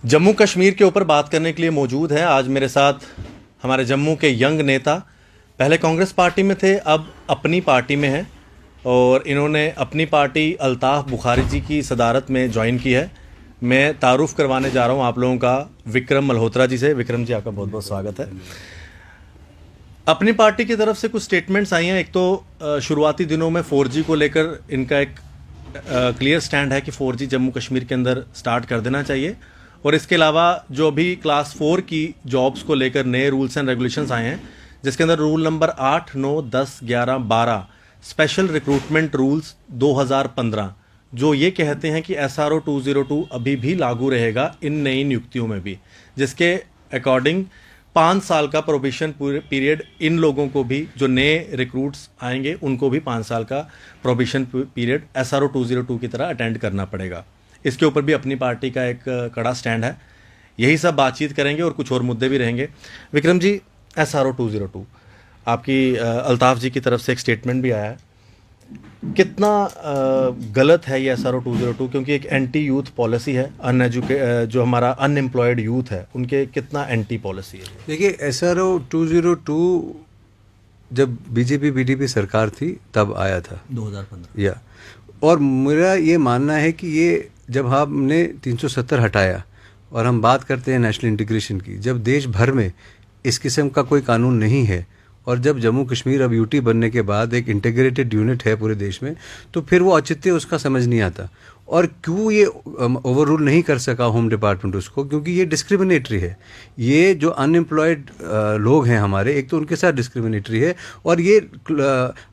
जम्मू कश्मीर के ऊपर बात करने के लिए मौजूद है आज मेरे साथ हमारे जम्मू के यंग नेता, पहले कांग्रेस पार्टी में थे, अब अपनी पार्टी में हैं और इन्होंने अपनी पार्टी अल्ताफ़ बुखारी जी की सदारत में ज्वाइन की है। मैं तारुफ करवाने जा रहा हूं आप लोगों का विक्रम मल्होत्रा जी से। विक्रम जी, आपका बहुत बहुत स्वागत है। अपनी पार्टी की तरफ से कुछ स्टेटमेंट्स आई हैं। एक तो शुरुआती दिनों में 4G को लेकर इनका एक क्लियर स्टैंड है कि 4G जम्मू कश्मीर के अंदर स्टार्ट कर देना चाहिए, और इसके अलावा जो अभी क्लास 4 की जॉब्स को लेकर नए रूल्स एंड रेगुलेशंस आए हैं, जिसके अंदर rule number 8, 9, 10, 11, 12 special recruitment rules 2015 जो ये कहते हैं कि SRO 202 अभी भी लागू रहेगा इन नई नियुक्तियों में भी, जिसके अकॉर्डिंग 5 साल का प्रोबेशन पीरियड इन लोगों को भी, जो नए रिक्रूट्स आएंगे उनको भी 5 साल का प्रोबेशन पीरियड SRO 202 की तरह अटेंड करना पड़ेगा। इसके ऊपर भी अपनी पार्टी का एक कड़ा स्टैंड है। यही सब बातचीत करेंगे और कुछ और मुद्दे भी रहेंगे। विक्रम जी, SRO 202 आपकी अल्ताफ़ जी की तरफ से एक स्टेटमेंट भी आया है, कितना गलत है ये SRO 202? क्योंकि एक एंटी यूथ पॉलिसी है, जो हमारा अनएम्प्लॉयड यूथ है उनके कितना एंटी पॉलिसी है? देखिए, SRO 202 जब बीजेपी बीडीपी सरकार थी तब आया था 2015 और मेरा ये मानना है कि ये जब हमने 370 हटाया और हम बात करते हैं नेशनल इंटीग्रेशन की, जब देश भर में इस किस्म का कोई कानून नहीं है और जब जम्मू कश्मीर अब यूटी बनने के बाद एक इंटीग्रेटेड यूनिट है पूरे देश में, तो फिर वो औचित्य उसका समझ नहीं आता। और क्यों ये ओवर रूल नहीं कर सका होम डिपार्टमेंट उसको? क्योंकि ये डिस्क्रिमिनेटरी है। ये जो अनएम्प्लॉयड लोग हैं हमारे, एक तो उनके साथ डिस्क्रिमिनेटरी है, और ये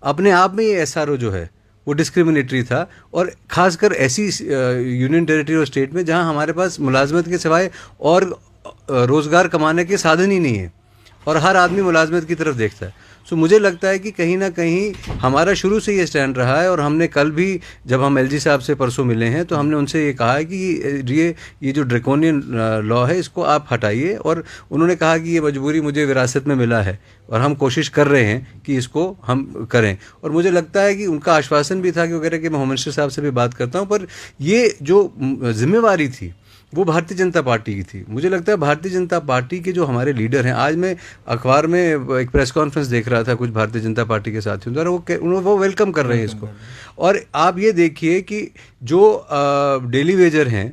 अपने आप में ये SRO जो है वो डिस्क्रिमिनेटरी था, और ख़ासकर ऐसी यूनियन टेरिटरी और स्टेट में जहां हमारे पास मुलाजमत के सिवाय और रोज़गार कमाने के साधन ही नहीं है और हर आदमी मुलाजमत की तरफ देखता है। सो मुझे लगता है कि कहीं ना कहीं हमारा शुरू से ये स्टैंड रहा है, और हमने कल भी जब हम LG साहब से परसों मिले हैं तो हमने उनसे ये कहा है कि ये जो ड्रैकोनियन लॉ है इसको आप हटाइए, और उन्होंने कहा कि ये मजबूरी मुझे विरासत में मिला है और हम कोशिश कर रहे हैं कि इसको हम करें। और मुझे लगता है कि उनका आश्वासन भी था कि वगैरह कि मैं होम मिनिस्टर साहब से भी बात करता हूँ, पर ये जो जिम्मेवारी थी वो भारतीय जनता पार्टी की थी। मुझे लगता है भारतीय जनता पार्टी के जो हमारे लीडर हैं, आज मैं अखबार में एक प्रेस कॉन्फ्रेंस देख रहा था कुछ भारतीय जनता पार्टी के साथियों द्वारा, वो वेलकम कर रहे हैं इसको। और आप ये देखिए कि जो डेली वेजर हैं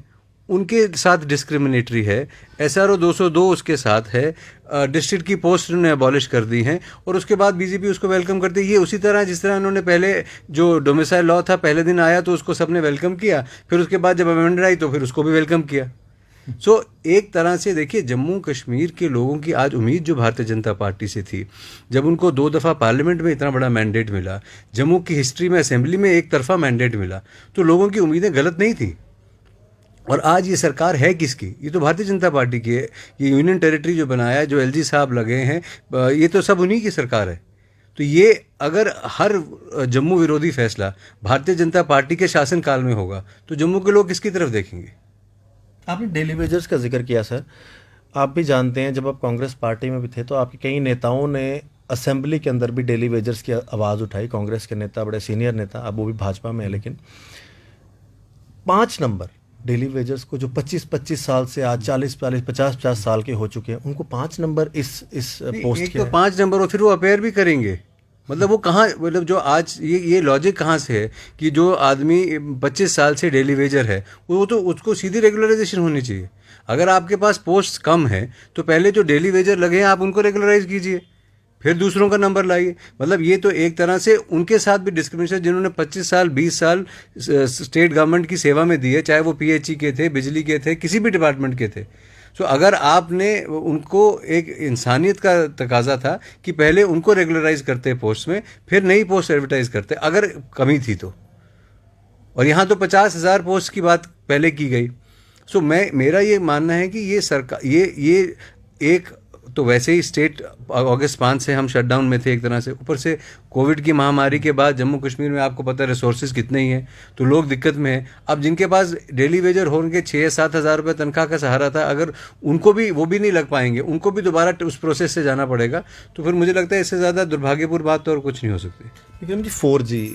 उनके साथ डिस्क्रिमिनेटरी है, SRO 202 उसके साथ है, डिस्ट्रिक्ट की पोस्ट उन्होंने अबॉलिश कर दी हैं, और उसके बाद बीजेपी उसको वेलकम करती है। ये उसी तरह जिस तरह उन्होंने पहले जो डोमिसाइल लॉ था, पहले दिन आया तो उसको सबने वेलकम किया, फिर उसके बाद जब अमेंडमेंट आई तो फिर उसको भी वेलकम किया। सो एक तरह से देखिए, जम्मू कश्मीर के लोगों की आज उम्मीद जो भारतीय जनता पार्टी से थी, जब उनको 2 दफ़ा पार्लियामेंट में इतना बड़ा मैंडेट मिला, जम्मू की हिस्ट्री में असेंबली में एक तरफा मैंडेट मिला, तो लोगों की उम्मीदें गलत नहीं थी। और आज ये सरकार है किसकी? ये तो भारतीय जनता पार्टी की है। ये यूनियन टेरिटरी जो बनाया, जो LG साहब लगे हैं, ये तो सब उन्हीं की सरकार है। तो ये अगर हर जम्मू विरोधी फैसला भारतीय जनता पार्टी के शासनकाल में होगा तो जम्मू के लोग किसकी तरफ देखेंगे? आपने डेली वेजर्स का जिक्र किया सर, आप भी जानते हैं जब आप कांग्रेस पार्टी में भी थे तो आपके कई नेताओं ने असेंबली के अंदर भी डेली वेजर्स की आवाज़ उठाई। कांग्रेस के नेता, बड़े सीनियर नेता, अब वो भी भाजपा में है, लेकिन 5 नंबर डेली वेजर्स को जो 25-25 साल से आज 40-40, 50-50 साल के हो चुके हैं, उनको 5 नंबर इस पोस्ट के, तो 5 नंबर, और फिर वो अपेयर भी करेंगे। मतलब वो कहाँ, मतलब जो आज ये लॉजिक कहाँ से है कि जो आदमी 25 साल से डेली वेजर है वो तो उसको सीधी रेगुलराइजेशन होनी चाहिए। अगर आपके पास पोस्ट कम है तो पहले जो डेली वेजर लगे हैं आप उनको रेगुलराइज कीजिए, फिर दूसरों का नंबर लाइए। मतलब ये तो एक तरह से उनके साथ भी डिस्क्रिमिनेशन, जिन्होंने 25 साल 20 साल स्टेट गवर्नमेंट की सेवा में दी है, चाहे वो PHE के थे, बिजली के थे, किसी भी डिपार्टमेंट के थे। सो अगर आपने उनको, एक इंसानियत का तकाजा था कि पहले उनको रेगुलराइज करते पोस्ट में, फिर नई पोस्ट एडवर्टाइज करते अगर कमी थी तो। और यहाँ तो 50,000 पोस्ट की बात पहले की गई। सो मेरा ये मानना है कि ये सरकार, ये एक तो वैसे ही स्टेट अगस्त 5 से हम शटडाउन में थे एक तरह से, ऊपर से कोविड की महामारी के बाद जम्मू कश्मीर में आपको पता है रिसोर्सेज कितने ही हैं, तो लोग दिक्कत में हैं। अब जिनके पास डेली वेजर होंगे 6-7 हज़ार रुपये तनख्वाह का सहारा था, अगर उनको भी वो भी नहीं लग पाएंगे, उनको भी दोबारा उस प्रोसेस से जाना पड़ेगा। तो फिर मुझे लगता है इससे ज़्यादा दुर्भाग्यपूर्ण बात तो और कुछ नहीं हो सकती। विक्रम जी, 4G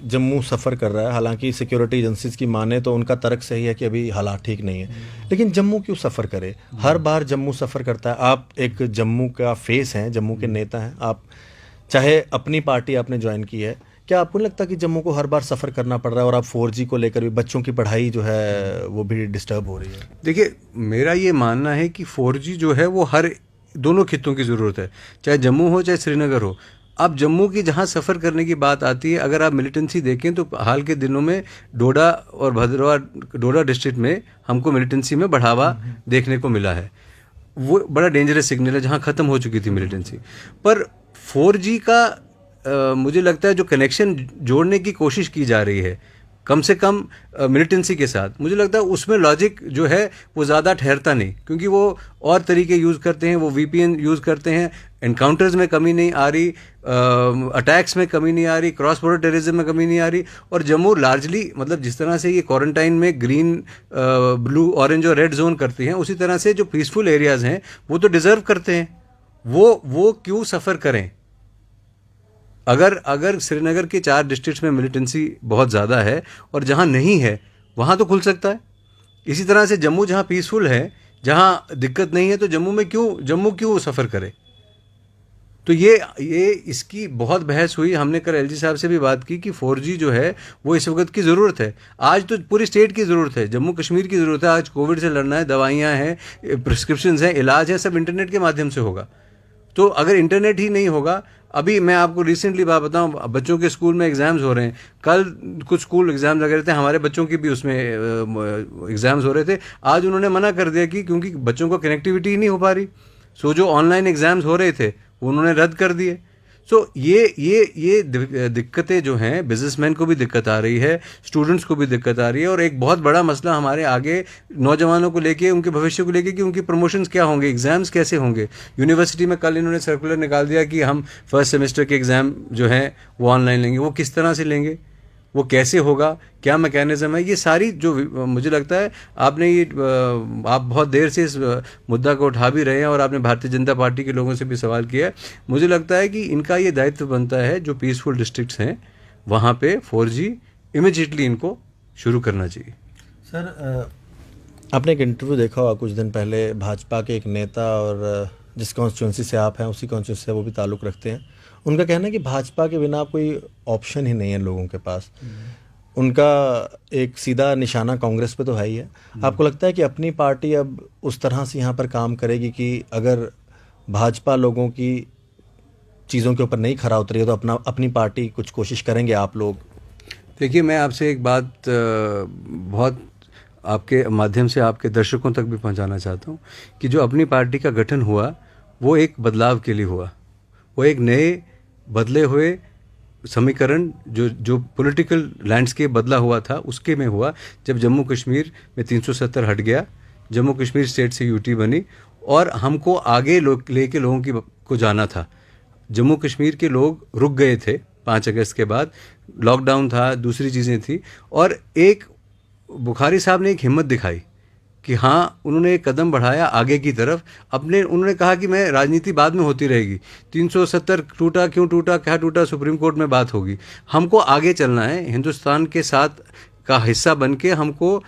जम्मू सफ़र कर रहा है, हालांकि सिक्योरिटी एजेंसीज की माने तो उनका तर्क सही है कि अभी हालात ठीक नहीं है, लेकिन जम्मू क्यों सफ़र करे? हर बार जम्मू सफ़र करता है। आप एक जम्मू का फेस हैं, जम्मू के नेता हैं, आप चाहे अपनी पार्टी आपने ज्वाइन की है, क्या आपको नहीं लगता कि जम्मू को हर बार सफ़र करना पड़ रहा है और अब 4G को लेकर भी बच्चों की पढ़ाई जो है वो भी डिस्टर्ब हो रही है? देखिए, मेरा ये मानना है कि 4G जो है वो हर दोनों खित्तों की ज़रूरत है, चाहे जम्मू हो चाहे श्रीनगर हो। अब जम्मू की जहाँ सफ़र करने की बात आती है, अगर आप मिलिटेंसी देखें तो हाल के दिनों में डोडा और भद्रवाह, डोडा डिस्ट्रिक्ट में हमको मिलिटेंसी में बढ़ावा देखने को मिला है। वो बड़ा डेंजरस सिग्नल है, जहाँ ख़त्म हो चुकी थी मिलिटेंसी। पर 4G का मुझे लगता है जो कनेक्शन जोड़ने की कोशिश की जा रही है कम से कम मिलिटेंसी के साथ, मुझे लगता है उसमें लॉजिक जो है वो ज़्यादा ठहरता नहीं, क्योंकि वो और तरीके यूज़ करते हैं, वो VPN यूज़ करते हैं, एनकाउंटर्स में कमी नहीं आ रही, अटैक्स में कमी नहीं आ रही, क्रॉस बॉर्डर टेररिज्म में कमी नहीं आ रही। और जम्मू लार्जली, मतलब जिस तरह से ये क्वारंटाइन में ग्रीन, ब्लू, ऑरेंज और रेड जोन करती हैं, उसी तरह से जो पीसफुल एरियाज़ हैं वो तो डिज़र्व करते हैं। वो क्यों सफ़र करें? अगर श्रीनगर के 4 डिस्ट्रिक्ट्स में मिलिटेंसी बहुत ज़्यादा है और जहाँ नहीं है वहाँ तो खुल सकता है। इसी तरह से जम्मू जहाँ पीसफुल है, जहाँ दिक्कत नहीं है, तो जम्मू क्यों सफ़र करे? तो ये इसकी बहुत बहस हुई। हमने कल LG साहब से भी बात की कि 4G जो है वो इस वक्त की ज़रूरत है। आज तो पूरी स्टेट की ज़रूरत है, जम्मू कश्मीर की ज़रूरत है। आज कोविड से लड़ना है, दवाइयाँ हैं, प्रिस्क्रिप्शंस हैं, इलाज है, सब इंटरनेट के माध्यम से होगा। तो अगर इंटरनेट ही नहीं होगा, अभी मैं आपको रिसेंटली बात बताऊं, बच्चों के स्कूल में एग्ज़ाम्स हो रहे हैं, कल कुछ स्कूल एग्ज़ाम्स लगे रहे थे, हमारे बच्चों की भी उसमें एग्ज़ाम्स हो रहे थे। आज उन्होंने मना कर दिया कि क्योंकि बच्चों को कनेक्टिविटी ही नहीं हो पा रही, सो जो ऑनलाइन एग्ज़ाम्स हो रहे थे उन्होंने रद्द कर दिए। सो ये दिक्कतें जो हैं, बिजनेसमैन को भी दिक्कत आ रही है, स्टूडेंट्स को भी दिक्कत आ रही है, और एक बहुत बड़ा मसला हमारे आगे नौजवानों को लेके, उनके भविष्य को लेके कि उनकी प्रमोशंस क्या होंगे, एग्ज़ाम्स कैसे होंगे। यूनिवर्सिटी में कल इन्होंने सर्कुलर निकाल दिया कि हम फर्स्ट सेमेस्टर के एग्ज़ाम जो हैं वो ऑनलाइन लेंगे। वो किस तरह से लेंगे, वो कैसे होगा, क्या मैकेनिज़्म है, ये सारी जो मुझे लगता है आप बहुत देर से इस मुद्दा को उठा भी रहे हैं और आपने भारतीय जनता पार्टी के लोगों से भी सवाल किया है। मुझे लगता है कि इनका ये दायित्व बनता है, जो पीसफुल डिस्ट्रिक्ट्स हैं वहाँ पे 4G इमीडिएटली इनको शुरू करना चाहिए। सर, आपने एक इंटरव्यू देखा होगा कुछ दिन पहले, भाजपा के एक नेता, और जिस कॉन्स्टिट्यूंसी से आप हैं उसी कॉन्स्टिट्यूंसी से वो भी ताल्लुक़ रखते हैं, उनका कहना है कि भाजपा के बिना कोई ऑप्शन ही नहीं है लोगों के पास। उनका एक सीधा निशाना कांग्रेस पे तो है ही है। आपको लगता है कि अपनी पार्टी अब उस तरह से यहाँ पर काम करेगी कि अगर भाजपा लोगों की चीज़ों के ऊपर नहीं खरा उतरी है तो अपनी पार्टी कुछ कोशिश करेंगे आप लोग? देखिए, मैं आपसे एक बात बहुत आपके माध्यम से आपके दर्शकों तक भी पहुंचाना चाहता हूं कि जो अपनी पार्टी का गठन हुआ वो एक बदलाव के लिए हुआ, वो एक नए बदले हुए समीकरण, जो पॉलिटिकल लैंडस्केप बदला हुआ था उसके में हुआ, जब जम्मू कश्मीर में 370 हट गया, जम्मू कश्मीर स्टेट से यूटी बनी और हमको आगे लेके लोगों को जाना था। जम्मू कश्मीर के लोग रुक गए थे 5 अगस्त के बाद, लॉकडाउन था, दूसरी चीज़ें थी, और एक बुखारी साहब ने एक हिम्मत दिखाई कि हाँ, उन्होंने एक कदम बढ़ाया आगे की तरफ। उन्होंने कहा कि मैं राजनीति बाद में होती रहेगी, 370 टूटा, क्यों टूटा, क्या टूटा, सुप्रीम कोर्ट में बात होगी, हमको आगे चलना है, हिंदुस्तान के साथ का हिस्सा बन के हमको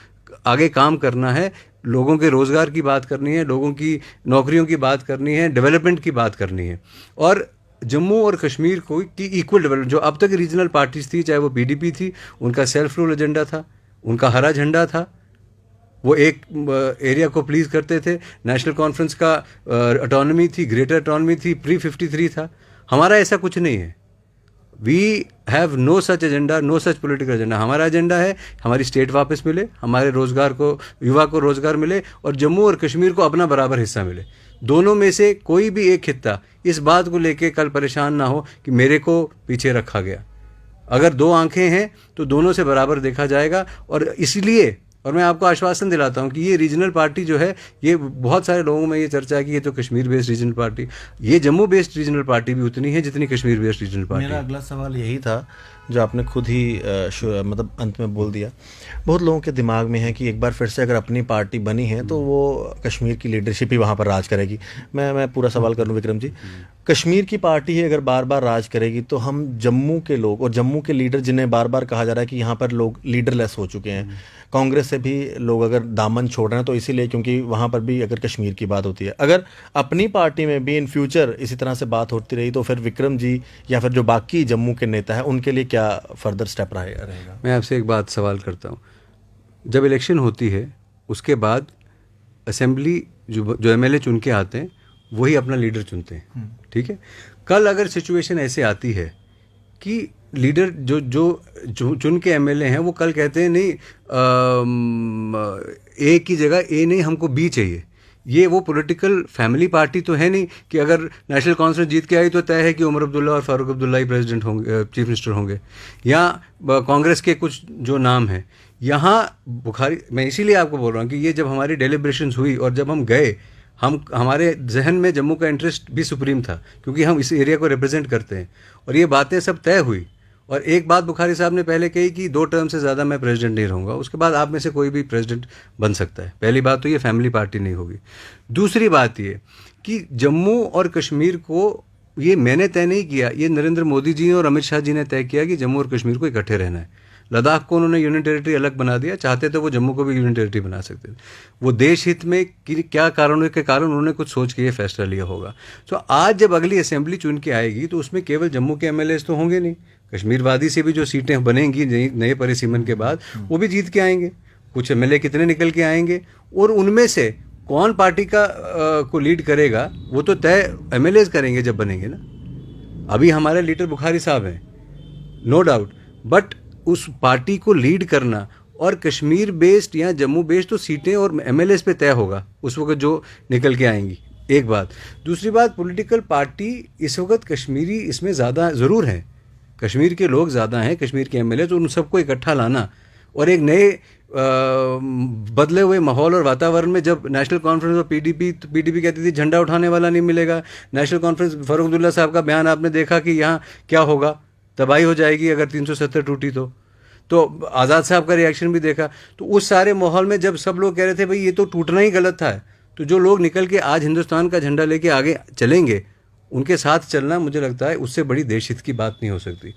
आगे काम करना है, लोगों के रोज़गार की बात करनी है, लोगों की नौकरियों की बात करनी है, डेवलपमेंट की बात करनी है। और जम्मू और कश्मीर को की इक्वल डेवलपमेंट, जो अब तक रीजनल पार्टीज थी, चाहे वो PDP थी, उनका सेल्फ रूल एजेंडा था, उनका हरा झंडा था, वो एक एरिया को प्लीज़ करते थे। नेशनल कॉन्फ्रेंस का ऑटोनॉमी थी, ग्रेटर ऑटोनॉमी थी, प्री-53 था। हमारा ऐसा कुछ नहीं है। We have no such agenda, no such political agenda. हमारा एजेंडा है हमारी स्टेट वापस मिले, हमारे रोज़गार को, युवा को रोज़गार मिले, और जम्मू और कश्मीर को अपना बराबर हिस्सा मिले। दोनों में से कोई भी एक खित्ता इस बात को लेके कल परेशान ना हो कि मेरे को पीछे रखा गया। अगर 2 आंखें हैं तो दोनों से बराबर देखा जाएगा, और इसलिए और मैं आपको आश्वासन दिलाता हूँ कि ये रीजनल पार्टी जो है, ये बहुत सारे लोगों में ये चर्चा है कि ये तो कश्मीर बेस्ड रीजनल पार्टी, ये जम्मू बेस्ड रीजनल पार्टी भी उतनी है जितनी कश्मीर बेस्ड रीजनल पार्टी। मेरा अगला सवाल यही था जो आपने खुद ही मतलब अंत में बोल दिया। बहुत लोगों के दिमाग में है कि एक बार फिर से अगर अपनी पार्टी बनी है तो वो कश्मीर की लीडरशिप ही वहाँ पर राज करेगी। मैं पूरा सवाल कर लूँ विक्रम जी, कश्मीर की पार्टी ही अगर बार बार राज करेगी तो हम जम्मू के लोग और जम्मू के लीडर, जिन्हें बार बार कहा जा रहा है कि यहाँ पर लोग लीडरलेस हो चुके हैं, कांग्रेस से भी लोग अगर दामन छोड़ रहे हैं तो इसीलिए क्योंकि वहाँ पर भी अगर कश्मीर की बात होती है, अगर अपनी पार्टी में भी इन फ्यूचर इसी तरह से बात होती रही तो फिर विक्रम जी या फिर जो बाकी जम्मू के नेता हैं उनके लिए क्या फर्दर स्टेप रहेगा? मैं आपसे एक बात सवाल करता हूँ, जब इलेक्शन होती है उसके बाद असेंबली जो एमएलए चुन के आते हैं वही अपना लीडर चुनते हैं, ठीक है। कल अगर सिचुएशन ऐसे आती है कि लीडर जो चुन के एमएलए हैं वो कल कहते हैं नहीं, ए की जगह ए नहीं, हमको बी चाहिए, ये वो पॉलिटिकल फैमिली पार्टी तो है नहीं कि अगर नेशनल कॉन्फ्रेंस जीत के आई तो तय है कि उमर अब्दुल्ला और फारूक अब्दुल्ला ही प्रेसिडेंट होंगे, चीफ मिनिस्टर होंगे, या कांग्रेस के कुछ जो नाम हैं। यहाँ बुखारी, मैं इसीलिए आपको बोल रहा हूँ कि ये जब हमारी डेलिब्रेशंस हुई और जब हम गए, हमारे जहन में जम्मू का इंटरेस्ट भी सुप्रीम था क्योंकि हम इस एरिया को रिप्रेजेंट करते हैं, और ये बातें सब तय हुई। और एक बात बुखारी साहब ने पहले कही कि 2 टर्म से ज़्यादा मैं प्रेसिडेंट नहीं रहूँगा, उसके बाद आप में से कोई भी प्रेसिडेंट बन सकता है। पहली बात तो ये फैमिली पार्टी नहीं होगी। दूसरी बात ये कि जम्मू और कश्मीर को ये मैंने तय नहीं किया, ये नरेंद्र मोदी जी और अमित शाह जी ने तय किया कि जम्मू और कश्मीर को इकट्ठे रहना है। लद्दाख को उन्होंने यूनियन टेरिटरी अलग बना दिया, चाहते तो वो जम्मू को भी यूनियन टेरिटरी बना सकते थे। वो देश हित में क्या कारणों के कारण उन्होंने कुछ सोच के ये फैसला लिया होगा। तो आज जब अगली असेंबली चुन के आएगी तो उसमें केवल जम्मू के एमएलएस तो होंगे नहीं, कश्मीर वादी से भी जो सीटें बनेंगी नए परिसीमन के बाद वो भी जीत के आएंगे। कुछ एमएलए कितने निकल के आएंगे और उनमें से कौन पार्टी को लीड करेगा वो तो तय एमएलएस करेंगे जब बनेंगे ना। अभी हमारे लीडर बुखारी साहब हैं, नो डाउट, बट उस पार्टी को लीड करना और कश्मीर बेस्ड या जम्मू बेस्ड तो सीटें और एमएलएस पे तय होगा उस वक्त जो निकल के आएंगी, एक बात। दूसरी बात, पॉलिटिकल पार्टी इस वक्त कश्मीरी इसमें ज़्यादा ज़रूर हैं, कश्मीर के लोग ज़्यादा हैं, कश्मीर के एमएलए, तो उन सबको इकट्ठा लाना और एक नए बदले हुए माहौल और वातावरण में जब नेशनल कॉन्फ्रेंस और पीडीपी कहती थी झंडा उठाने वाला नहीं मिलेगा, नेशनल कॉन्फ्रेंस फारूक अब्दुल्ला साहब का बयान आपने देखा कि यहाँ क्या होगा, तबाही हो जाएगी अगर 370 टूटी तो आज़ाद साहब का रिएक्शन भी देखा। तो उस सारे माहौल में जब सब लोग कह रहे थे भाई ये तो टूटना ही गलत था, तो जो लोग निकल के आज हिंदुस्तान का झंडा लेके आगे चलेंगे उनके साथ चलना, मुझे लगता है उससे बड़ी देश हित की बात नहीं हो सकती।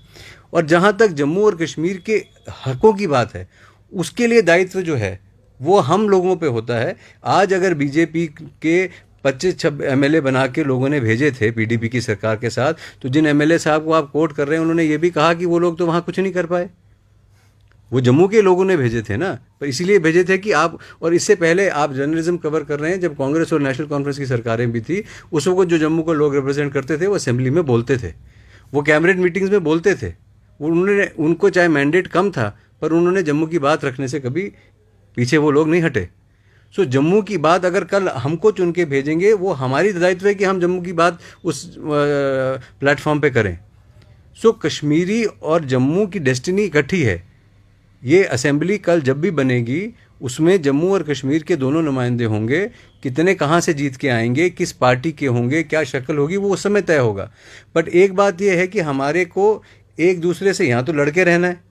और जहाँ तक जम्मू और कश्मीर के हकों की बात है, उसके लिए दायित्व जो है वो हम लोगों पे होता है। आज अगर बीजेपी के 25 एमएलए बना के लोगों ने भेजे थे पीडीपी की सरकार के साथ, तो जिन एमएलए साहब को आप कोट कर रहे हैं उन्होंने ये भी कहा कि वो लोग तो वहाँ कुछ नहीं कर पाए, वो जम्मू के लोगों ने भेजे थे ना, पर इसीलिए भेजे थे कि आप, और इससे पहले आप जर्नलिज्म कवर कर रहे हैं, जब कांग्रेस और नेशनल कॉन्फ्रेंस की सरकारें भी थी उस वक्त जो जम्मू को लोग रिप्रेजेंट करते थे वो असेंबली में बोलते थे, वो कैबिनेट मीटिंग्स में बोलते थे, उनको चाहे मैंडेट कम था पर उन्होंने जम्मू की बात रखने से कभी पीछे वो लोग नहीं हटे। सो जम्मू की बात अगर कल हमको चुन के भेजेंगे, वो हमारी दायित्व है कि हम जम्मू की बात उस प्लेटफॉर्म पे करें। सो कश्मीरी और जम्मू की डेस्टिनी इकट्ठी है। ये असेंबली कल जब भी बनेगी उसमें जम्मू और कश्मीर के दोनों नुमाइंदे होंगे, कितने कहाँ से जीत के आएंगे, किस पार्टी के होंगे, क्या शक्ल होगी, वो उस समय तय होगा। बट एक बात यह है कि हमारे को एक दूसरे से यहाँ तो लड़के रहना है,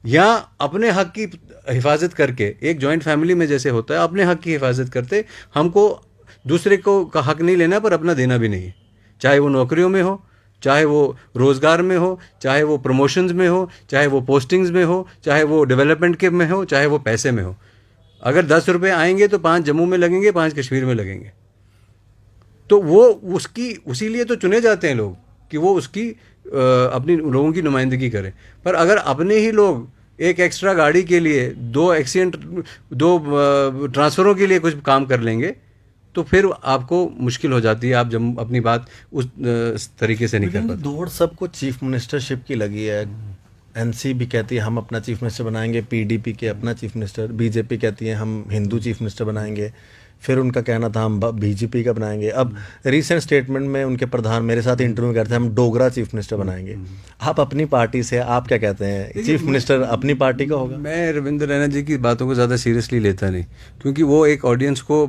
या अपने हक की हिफाजत करके, एक जॉइंट फैमिली में जैसे होता है अपने हक की हिफाजत करते, हमको दूसरे को का हक नहीं लेना पर अपना देना भी नहीं है, चाहे वो नौकरियों में हो, चाहे वो रोज़गार में हो, चाहे वो प्रमोशंस में हो, चाहे वो पोस्टिंग्स में हो, चाहे वो डेवलपमेंट के में हो, चाहे वो पैसे में हो। अगर 10 रुपये आएंगे तो 5 जम्मू में लगेंगे, 5 कश्मीर में लगेंगे, तो वो उसी लिए तो चुने जाते हैं लोग कि वो उसकी अपनी लोगों की नुमाइंदगी करें। पर अगर अपने ही लोग एक एक्स्ट्रा गाड़ी के लिए, 2 ट्रांसफ़रों के लिए कुछ काम कर लेंगे तो फिर आपको मुश्किल हो जाती है, आप जब अपनी बात उस तरीके से नहीं कर पाते। दौड़ सबको चीफ मिनिस्टरशिप की लगी है। एनसी भी कहती है हम अपना चीफ मिनिस्टर बनाएंगे, पीडीपी के अपना चीफ मिनिस्टर, बीजेपी कहती है हम हिंदू चीफ मिनिस्टर बनाएंगे, फिर उनका कहना था हम बीजेपी का बनाएंगे, अब रीसेंट स्टेटमेंट में उनके प्रधान मेरे साथ इंटरव्यू करते हैं हम डोगरा चीफ मिनिस्टर बनाएंगे। आप अपनी पार्टी से, आप क्या कहते हैं, चीफ मिनिस्टर अपनी पार्टी का होगा? मैं रविंद्र रैना जी की बातों को ज़्यादा सीरियसली लेता नहीं, क्योंकि वो एक ऑडियंस को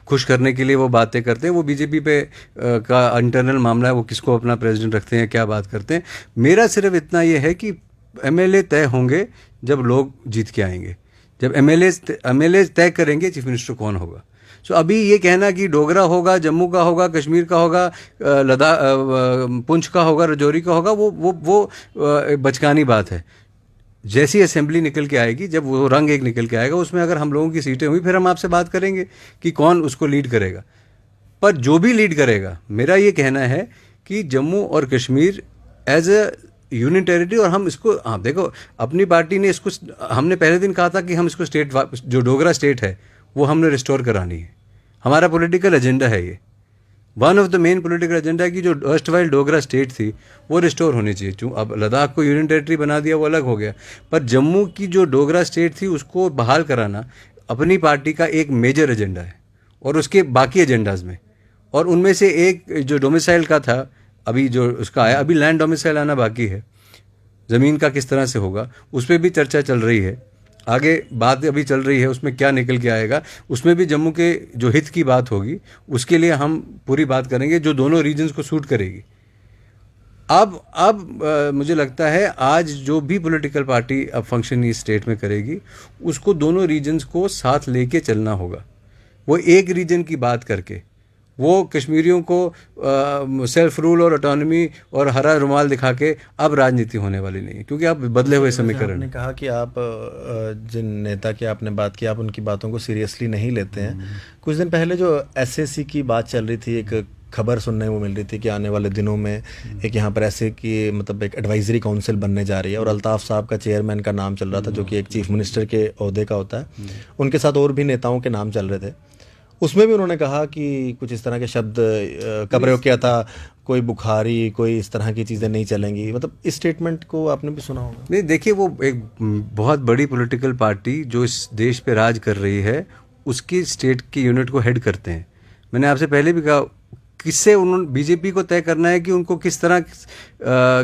खुश करने के लिए वो बातें करते हैं। वो बीजेपी पे का इंटरनल मामला है, वो किसको अपना प्रेसिडेंट रखते हैं, क्या बात करते हैं। मेरा सिर्फ इतना ये है कि एमएलए तय होंगे जब लोग जीत के आएंगे, जब एमएलए तय करेंगे चीफ मिनिस्टर कौन होगा। सो अभी ये कहना कि डोगरा होगा, जम्मू का होगा, कश्मीर का होगा, लद्दाख, पुंछ का होगा, राजौरी का होगा, वो बचकानी बात है। जैसी असेंबली निकल के आएगी, जब वो रंग एक निकल के आएगा, उसमें अगर हम लोगों की सीटें हुई, फिर हम आपसे बात करेंगे कि कौन उसको लीड करेगा। पर जो भी लीड करेगा, मेरा ये कहना है कि जम्मू और Kashmir as a union territory, और हम इसको, हाँ देखो, अपनी पार्टी ने इसको, हमने पहले दिन कहा था कि हम इसको स्टेट, जो डोगरा स्टेट है वो हमने रिस्टोर करानी है। हमारा पॉलिटिकल एजेंडा है ये, one of the main political agenda है कि जो अर्स्टवाइल डोगरा स्टेट थी वो रिस्टोर होनी चाहिए। क्यों, अब लद्दाख को यूनियन टेरिटरी बना दिया, वो अलग हो गया, पर जम्मू की जो डोगरा स्टेट थी उसको बहाल कराना अपनी पार्टी का एक मेजर एजेंडा है, और उसके बाकी एजेंडाज में, और उनमें से एक जो डोमिसाइल का था, अभी जो उसका आया, अभी लैंड डोमिसाइल आना बाकी है, ज़मीन का किस तरह से होगा उस पर भी चर्चा चल रही है, आगे बात अभी चल रही है, उसमें क्या निकल के आएगा, उसमें भी जम्मू के जो हित की बात होगी उसके लिए हम पूरी बात करेंगे जो दोनों रीजन्स को सूट करेगी। अब मुझे लगता है आज जो भी पॉलिटिकल पार्टी अब फंक्शन इस स्टेट में करेगी, उसको दोनों रीजन्स को साथ लेके चलना होगा। वो एक रीजन की बात करके, वो कश्मीरियों को सेल्फ रूल और ऑटोनॉमी और हरा रुमाल दिखा के अब राजनीति होने वाली नहीं है, क्योंकि आप बदले हुए समीकरण। आपने कहा कि आप जिन नेता की आपने बात की, आप उनकी बातों को सीरियसली नहीं लेते हैं। कुछ दिन पहले जो एसएसी की बात चल रही थी, एक खबर सुनने को मिल रही थी कि आने वाले दिनों में एक यहाँ पर ऐसे की मतलब एक एडवाइजरी काउंसिल बनने जा रही है, और अल्ताफ़ साहब का चेयरमैन का नाम चल रहा था, जो कि एक चीफ मिनिस्टर के ओहदे का होता है। उनके साथ और भी नेताओं के नाम चल रहे थे। उसमें भी उन्होंने कहा कि कुछ इस तरह के शब्द का प्रयोग किया था, कोई बुखारी, कोई इस तरह की चीज़ें नहीं चलेंगी। मतलब इस स्टेटमेंट को आपने भी सुना होगा। नहीं, देखिए, वो एक बहुत बड़ी पॉलिटिकल पार्टी जो इस देश पे राज कर रही है, उसकी स्टेट की यूनिट को हेड करते हैं। मैंने आपसे पहले भी कहा, किससे उन्होंने, बीजेपी को तय करना है कि उनको किस तरह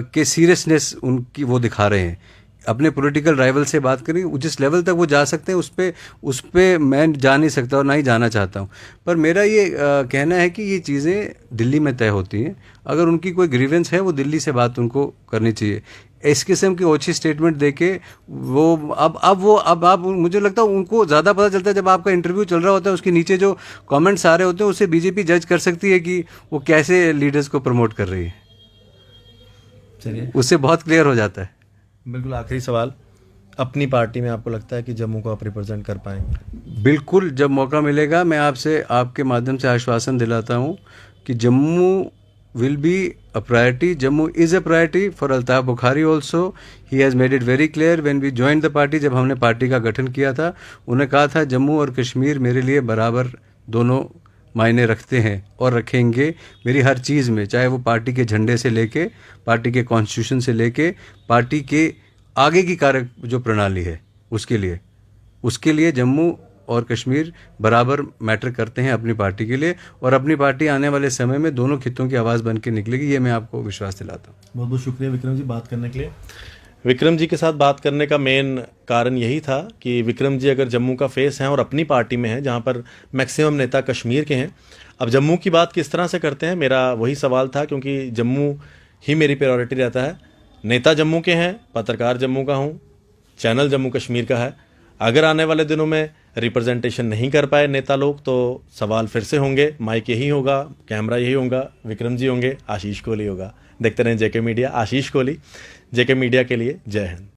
के सीरियसनेस उनकी वो दिखा रहे हैं। अपने पॉलिटिकल राइवल से बात करें, जिस लेवल तक वो जा सकते हैं उस पे मैं जा नहीं सकता और ना ही जाना चाहता हूँ। पर मेरा ये कहना है कि ये चीज़ें दिल्ली में तय होती हैं। अगर उनकी कोई ग्रीवेंस है, वो दिल्ली से बात उनको करनी चाहिए। इस किस्म की ओछी स्टेटमेंट देके वो अब आप मुझे लगता है उनको ज़्यादा पता चलता है जब आपका इंटरव्यू चल रहा होता है, उसके नीचे जो कमेंट्स आ रहे होते हैं, उससे बीजेपी जज कर सकती है कि वो कैसे लीडर्स को प्रमोट कर रही है। चलिए, उससे बहुत क्लियर हो जाता है। बिल्कुल आखिरी सवाल, अपनी पार्टी में आपको लगता है कि जम्मू को आप रिप्रेजेंट कर पाएंगे? बिल्कुल, जब मौका मिलेगा मैं आपसे आपके माध्यम से आश्वासन दिलाता हूँ कि Jammu will be a priority. Jammu is a priority for Altaf Bukhari also. He has made it very clear when we joined the party. जब हमने पार्टी का गठन किया था, उन्हें कहा था जम्मू और कश्मीर मेरे लिए बराबर दोनों मायने रखते हैं और रखेंगे मेरी हर चीज़ में, चाहे वो पार्टी के झंडे से लेके, पार्टी के कॉन्स्टिट्यूशन से लेके, पार्टी के आगे की कार्य जो प्रणाली है उसके लिए जम्मू और कश्मीर बराबर मैटर करते हैं अपनी पार्टी के लिए, और अपनी पार्टी आने वाले समय में दोनों खित्तों की आवाज़ बन के निकलेगी, ये मैं आपको विश्वास दिलाता हूँ। बहुत बहुत शुक्रिया विक्रम जी बात करने के लिए। विक्रम जी के साथ बात करने का मेन कारण यही था कि विक्रम जी अगर जम्मू का फेस हैं और अपनी पार्टी में हैं, जहाँ पर मैक्सिमम नेता कश्मीर के हैं, अब जम्मू की बात किस तरह से करते हैं, मेरा वही सवाल था, क्योंकि जम्मू ही मेरी प्रायोरिटी रहता है। नेता जम्मू के हैं, पत्रकार जम्मू का हूँ, चैनल जम्मू कश्मीर का है। अगर आने वाले दिनों में रिप्रेजेंटेशन नहीं कर पाए नेता लोग, तो सवाल फिर से होंगे, माइक यही होगा, कैमरा यही होगा, विक्रम जी होंगे, आशीष कोहली होगा। देखते रहें जेके मीडिया। आशीष कोहली, जेके मीडिया के लिए, जय हिंद।